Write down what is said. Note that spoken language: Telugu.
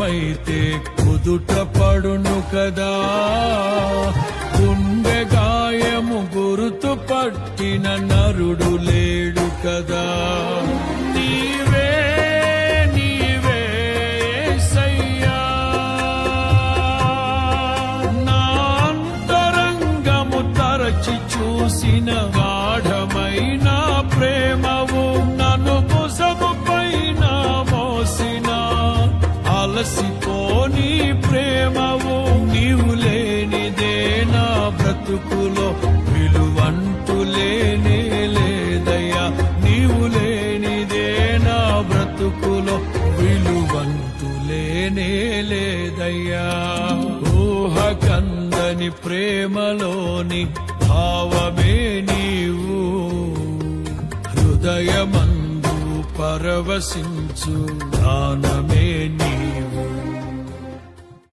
గాయమైతే కుదుట పడును కదా, గుండె గాయము గురుతు పట్టిన నరుడు లేడు కదా. నీవే నీవే యేసయ్యా, నా అంతరంగము తరచి చూసిన గాఢమైన ప్రేమవు, నన్ను భుజము పైన మోసిన అలసిపోని ప్రేమవు. నీవు లేనిదే నా బ్రతుకులో విలువంటూ లేనే లేదయ్యా, నీవు లేనిదే నా బ్రతుకులో విలువంటూ లేనే లేదయ్యా. ఊహ కందని ప్రేమలోని భావమే నీవు, హృదయమందు పరవశించు గానమే